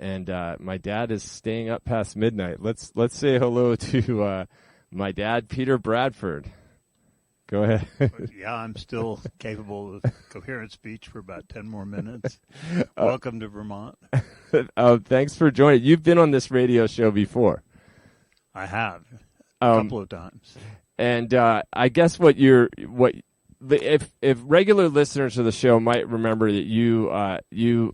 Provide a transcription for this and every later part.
and my dad is staying up past midnight. Let's say hello to my dad, Peter Bradford. Go ahead. Yeah, I'm still capable of coherent speech for about 10 more minutes. Welcome to Vermont. Thanks for joining. You've been on this radio show before. I have a couple of times. And I guess if regular listeners of the show might remember that you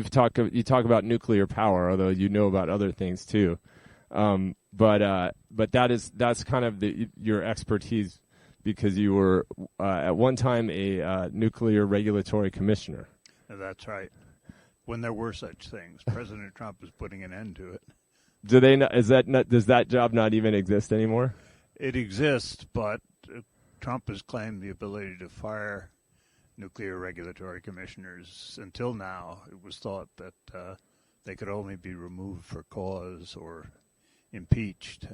talk about nuclear power, although you know about other things too. But that's kind of your expertise, because you were at one time a nuclear regulatory commissioner. That's right. When there were such things, President Trump is putting an end to it. Does that job not even exist anymore? It exists, but Trump has claimed the ability to fire nuclear regulatory commissioners. Until now, it was thought that they could only be removed for cause or impeached.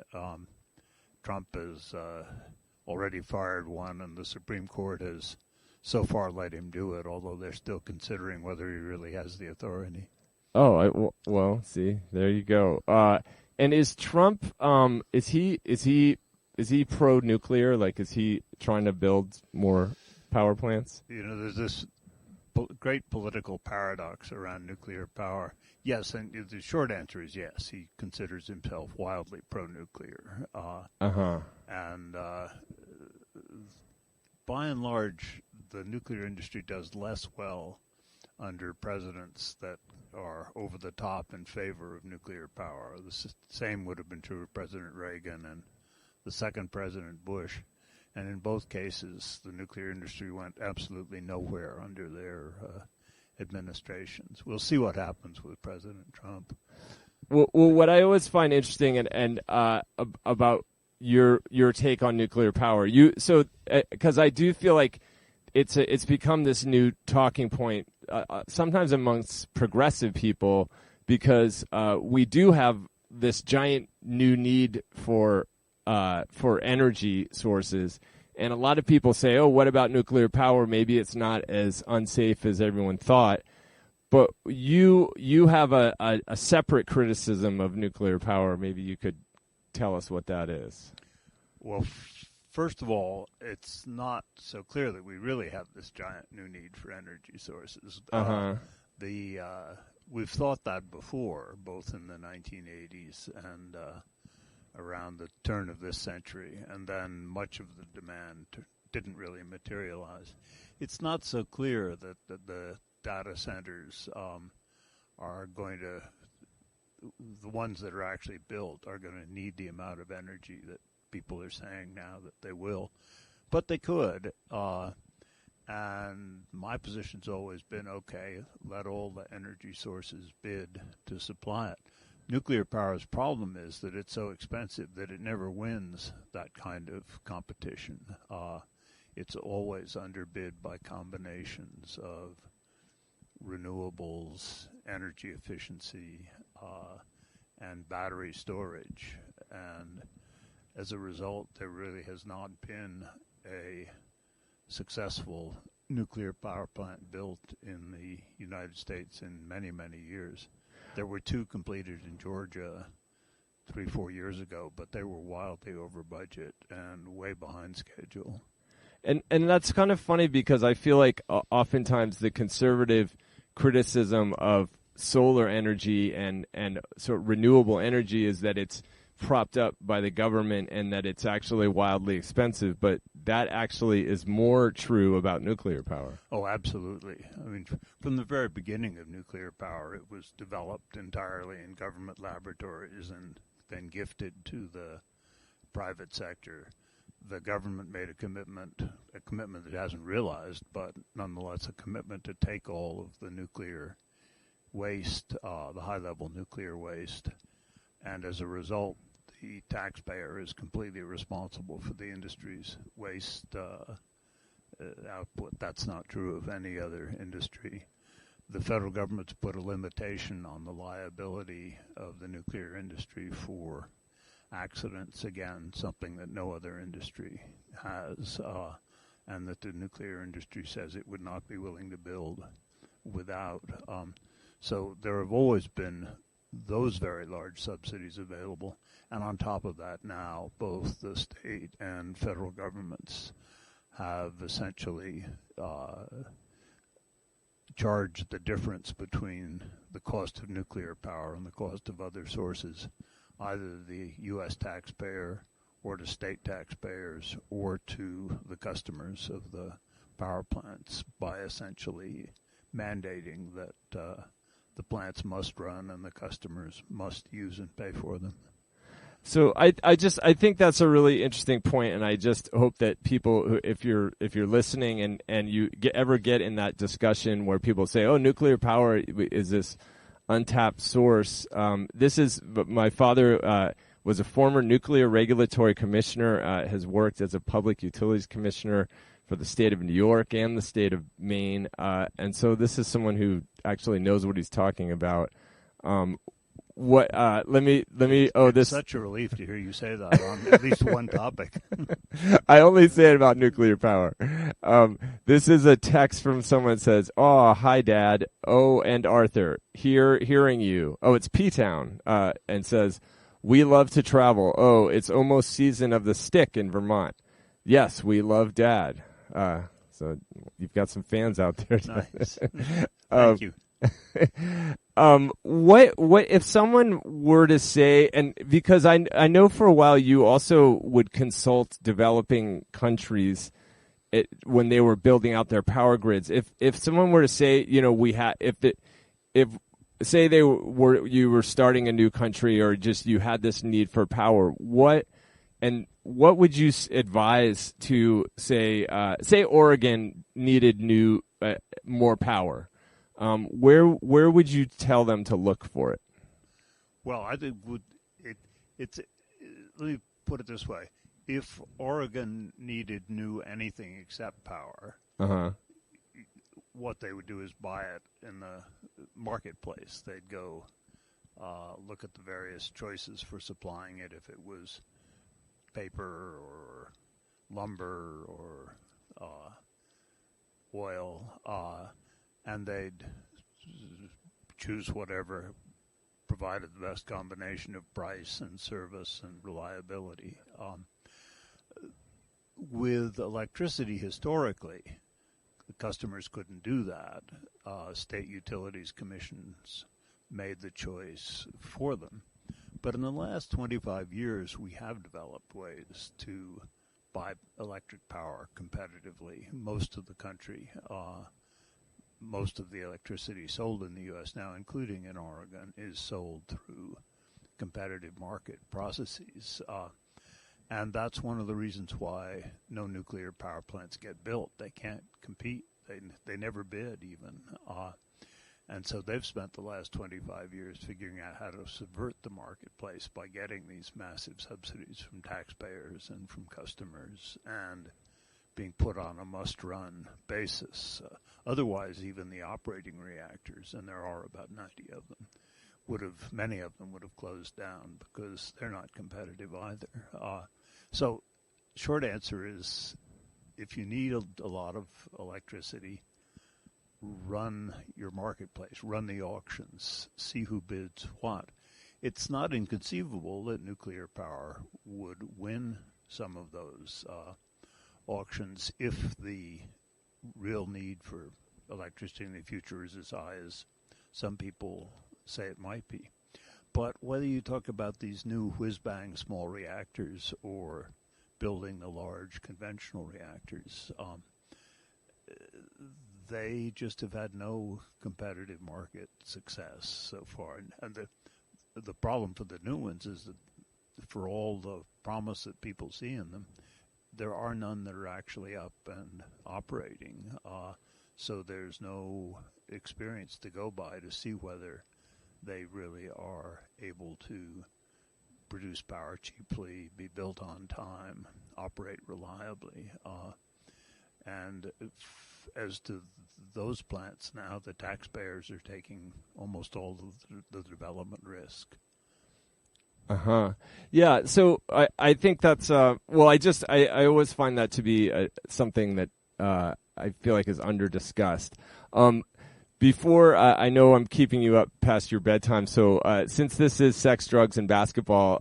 Trump has already fired one, and the Supreme Court has so far let him do it, although they're still considering whether he really has the authority. Oh, well, see, there you go. And is Trump, is he pro-nuclear? Like, is he trying to build more power plants? You know, there's this great political paradox around nuclear power. Yes, and the short answer is yes. He considers himself wildly pro-nuclear. And by and large, the nuclear industry does less well under presidents that are over the top in favor of nuclear power. The same would have been true of President Reagan and the second President Bush. And in both cases, the nuclear industry went absolutely nowhere under their administrations. We'll see what happens with President Trump. Well, what I always find interesting and about your take on nuclear power, because I do feel like it's become this new talking point, sometimes amongst progressive people, because we do have this giant new need for energy sources. And a lot of people say, oh, what about nuclear power? Maybe it's not as unsafe as everyone thought. But you have a separate criticism of nuclear power. Maybe you could tell us what that is. Well, first of all, it's not so clear that we really have this giant new need for energy sources. We've thought that before, both in the 1980s and around the turn of this century, and then much of the demand didn't really materialize. It's not so clear that the data centers are going to, the ones that are actually built are going to need the amount of energy that people are saying now that they will. But they could, and my position's always been, okay, let all the energy sources bid to supply it. Nuclear power's problem is that it's so expensive that it never wins that kind of competition. It's always underbid by combinations of renewables, energy efficiency, and battery storage. And as a result, there really has not been a successful nuclear power plant built in the United States in many, many years. There were two completed in Georgia 3-4 years ago, but they were wildly over budget and way behind schedule. And that's kind of funny, because I feel like oftentimes the conservative criticism of solar energy and sort of renewable energy is that it's propped up by the government and that it's actually wildly expensive, but that actually is more true about nuclear power. Oh, absolutely. I mean, from the very beginning of nuclear power, it was developed entirely in government laboratories and then gifted to the private sector. The government made a commitment that it hasn't realized, but nonetheless a commitment to take all of the nuclear waste, the high-level nuclear waste, and as a result, the taxpayer is completely responsible for the industry's waste output. That's not true of any other industry. The federal government's put a limitation on the liability of the nuclear industry for accidents, again, something that no other industry has, and that the nuclear industry says it would not be willing to build without. So there have always been those very large subsidies available. And on top of that now, both the state and federal governments have essentially charged the difference between the cost of nuclear power and the cost of other sources, either the U.S. taxpayer or to state taxpayers or to the customers of the power plants, by essentially mandating that the plants must run and the customers must use and pay for them. So I think that's a really interesting point, and I just hope that people, if you're listening and you ever get in that discussion where people say, "Oh, nuclear power is this untapped source," my father was a former nuclear regulatory commissioner, has worked as a public utilities commissioner for the state of New York and the state of Maine, and so this is someone who actually knows what he's talking about. Let me. It's such a relief to hear you say that on at least one topic. I only say it about nuclear power. This is a text from someone that says, "Oh, hi, Dad. Oh, and Arthur. Hearing you. Oh, it's P-Town." And says, "We love to travel. Oh, it's almost season of the stick in Vermont. Yes, we love Dad." So you've got some fans out there. Nice. Thank you. What if someone were to say, and because I know for a while you also would consult developing countries when they were building out their power grids. If someone were to say, if say you were starting a new country or just you had this need for power, what would you advise to say Oregon needed more power? Where would you tell them to look for it? Well, I think let me put it this way: if Oregon needed anything except power, what they would do is buy it in the marketplace. They'd go look at the various choices for supplying it. If it was paper or lumber or oil. And they'd choose whatever provided the best combination of price and service and reliability. With electricity, historically, the customers couldn't do that. State utilities commissions made the choice for them. But in the last 25 years, we have developed ways to buy electric power competitively. Most of the country, most of the electricity sold in the U.S. now, including in Oregon, is sold through competitive market processes. And that's one of the reasons why no nuclear power plants get built. They can't compete. They never bid even. And so they've spent the last 25 years figuring out how to subvert the marketplace by getting these massive subsidies from taxpayers and from customers and being put on a must-run basis. Otherwise, even the operating reactors, and there are about 90 of them, many of them would have closed down because they're not competitive either. So, short answer is, if you need a lot of electricity, run your marketplace, run the auctions, see who bids what. It's not inconceivable that nuclear power would win some of those auctions if the real need for electricity in the future is as high as some people say it might be. But whether you talk about these new whiz-bang small reactors or building the large conventional reactors, they just have had no competitive market success so far. And the problem for the new ones is that for all the promise that people see in them, there are none that are actually up and operating. So there's no experience to go by to see whether they really are able to produce power cheaply, be built on time, operate reliably. And as to those plants now, the taxpayers are taking almost all of the development risk. Yeah. So I think that's I always find that to be something that I feel like is under discussed. Before I know I'm keeping you up past your bedtime, so since this is sex, drugs, and basketball,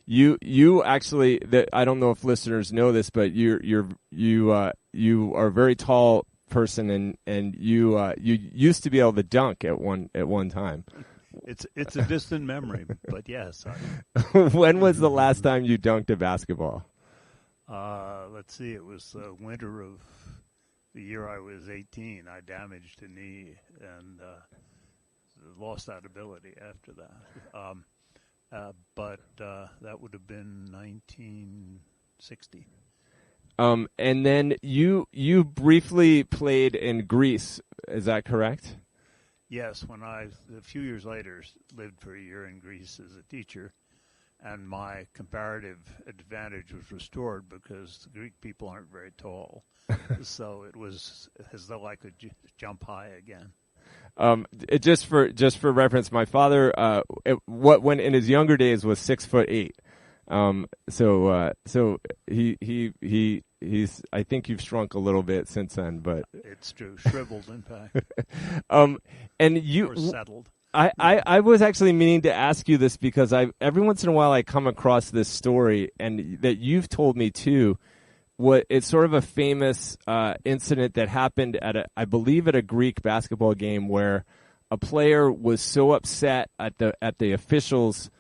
you actually, I don't know if listeners know this, but you are a very tall person, and you used to be able to dunk at one time. It's a distant memory, but yes. When was the last time you dunked a basketball? Let's see. It was the winter of the year I was 18. I damaged a knee and lost that ability after that. But that would have been 1960. And then you briefly played in Greece. Is that correct? Yes. When a few years later, lived for a year in Greece as a teacher. And my comparative advantage was restored because the Greek people aren't very tall. So it was as though I could jump high again. Just for reference, my father, when in his younger days was 6'8". So he's. I think you've shrunk a little bit since then, but it's true, shriveled in fact. And you or settled. I was actually meaning to ask you this because every once in a while I come across this story, and that you've told me too. It's sort of a famous incident that happened I believe at a Greek basketball game where a player was so upset at the officials'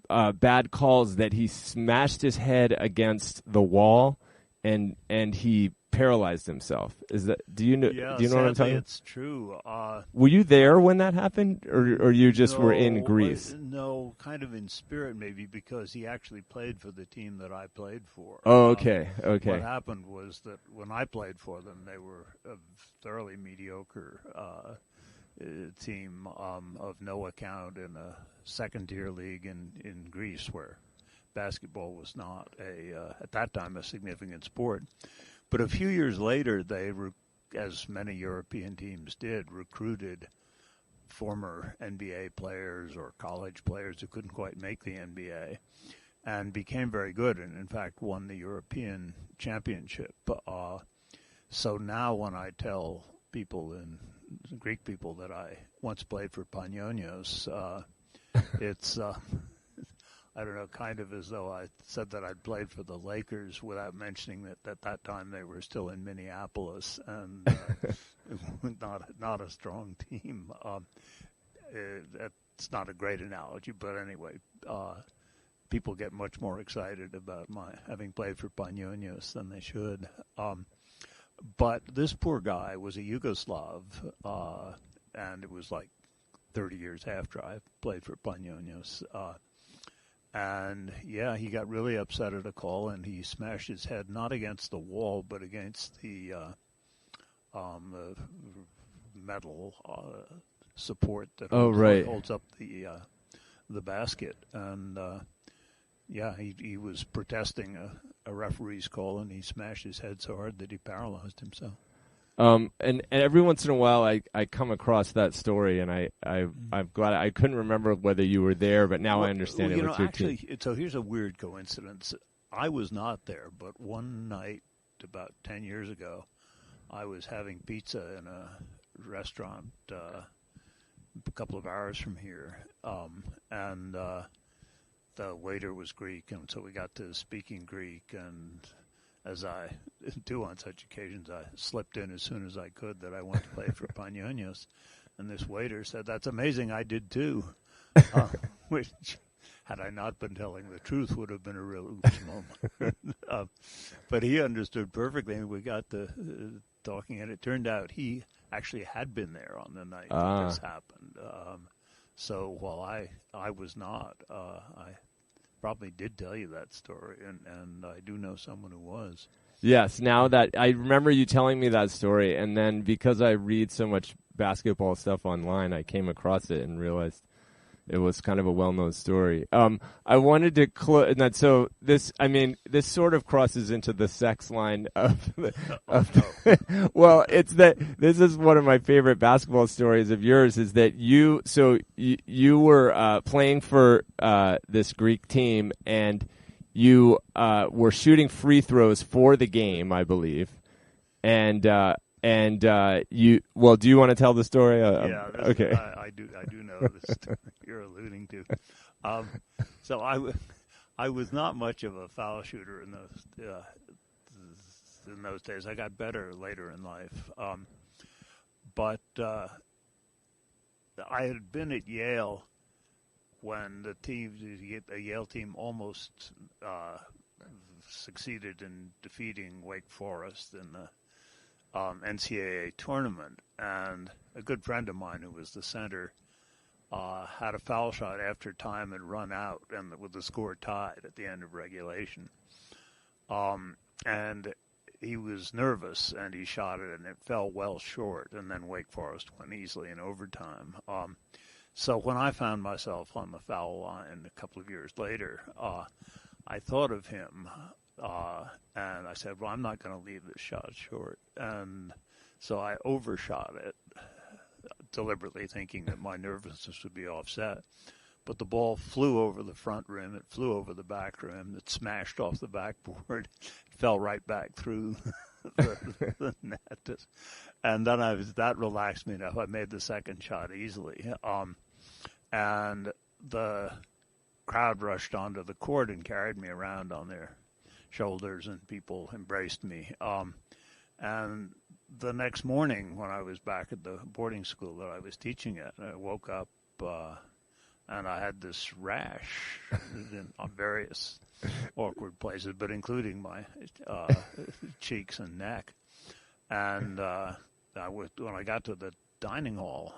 bad calls that he smashed his head against the wall, and he paralyzed himself. Do you know? Yeah, do you know what I'm talking about? It's true. Were you there when that happened, or you just were in Greece? No, kind of in spirit maybe, because he actually played for the team that I played for. Oh, okay. What happened was that when I played for them, they were a thoroughly mediocre team of no account in a second-tier league in Greece, where basketball was not at that time a significant sport. But a few years later, they, as many European teams did, recruited former NBA players or college players who couldn't quite make the NBA and became very good and, in fact, won the European Championship. So now when I tell Greek people that I once played for Panionios, it's... I don't know, kind of as though I said that I'd played for the Lakers without mentioning that at that time they were still in Minneapolis and not a strong team. That's not a great analogy, but anyway, people get much more excited about my having played for Panionios than they should. But this poor guy was a Yugoslav, and it was like 30 years after I played for Panionios. And, yeah, he got really upset at a call, and he smashed his head not against the wall but against the metal support that holds up the basket. And, he was protesting a referee's call, and he smashed his head so hard that he paralyzed himself. And every once in a while I come across that story, and I'm glad I couldn't remember whether you were there, but now I understand it with your team. So here's a weird coincidence. I was not there, but one night about 10 years ago, I was having pizza in a restaurant a couple of hours from here, and the waiter was Greek, and so we got to speaking Greek, and as I do on such occasions, I slipped in as soon as I could that I went to play for Panionios. And this waiter said, "That's amazing, I did too." Which, had I not been telling the truth, would have been a real oops moment. But he understood perfectly, and we got to talking, and it turned out he actually had been there on the night that this happened. So while I was not, I probably did tell you that story, and I do know someone who was. Yes, now that I remember you telling me that story, and then because I read so much basketball stuff online, I came across it and realized it was kind of a well-known story. I wanted to close, so this sort of crosses into the sex line well, it's that this is one of my favorite basketball stories of yours, is that you were playing for this Greek team, and you were shooting free throws for the game, I believe, and And do you want to tell the story? Yeah, okay. I do know the story you're alluding to. So I was not much of a foul shooter in those days. I got better later in life. But I had been at Yale when the Yale team almost succeeded in defeating Wake Forest in the NCAA tournament, and a good friend of mine who was the center had a foul shot after time had run out, and with the score tied at the end of regulation. And he was nervous, and he shot it, and it fell well short, and then Wake Forest won easily in overtime. So when I found myself on the foul line a couple of years later, I thought of him, and I said, well, I'm not going to leave this shot short. And so I overshot it, deliberately thinking that my nervousness would be offset. But the ball flew over the front rim, it flew over the back rim, it smashed off the backboard, it fell right back through the net. And then that relaxed me enough. I made the second shot easily. And the crowd rushed onto the court and carried me around on their shoulders, and people embraced me. And the next morning, when I was back at the boarding school that I was teaching at, I woke up and I had this rash on various awkward places, but including my cheeks and neck. And when I got to the dining hall,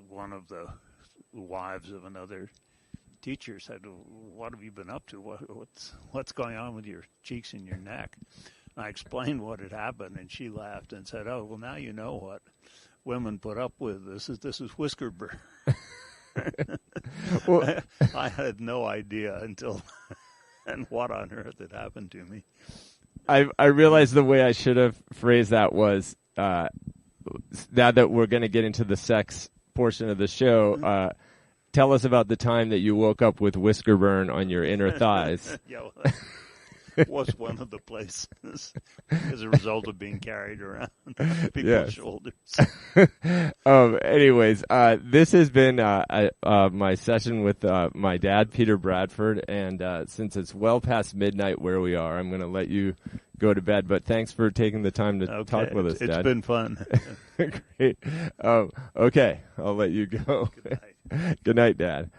one of the wives of another teacher said, "What have you been up to? What's going on with your cheeks and your neck?" And I explained what had happened, and she laughed and said, "Oh, well, now you know what women put up with. This is whisker burn." Well, I had no idea until and what on earth had happened to me. I realized the way I should have phrased that was, now that we're going to get into the sex portion of the show, tell us about the time that you woke up with whisker burn on your inner thighs. Yeah, well, that was one of the places as a result of being carried around people's shoulders. Anyways, this has been my session with my dad, Peter Bradford, and since it's well past midnight where we are, I'm going to let you go to bed. But thanks for taking the time to talk with us, Dad. It's been fun. Great. Okay, I'll let you go. Good night. Good night, Dad.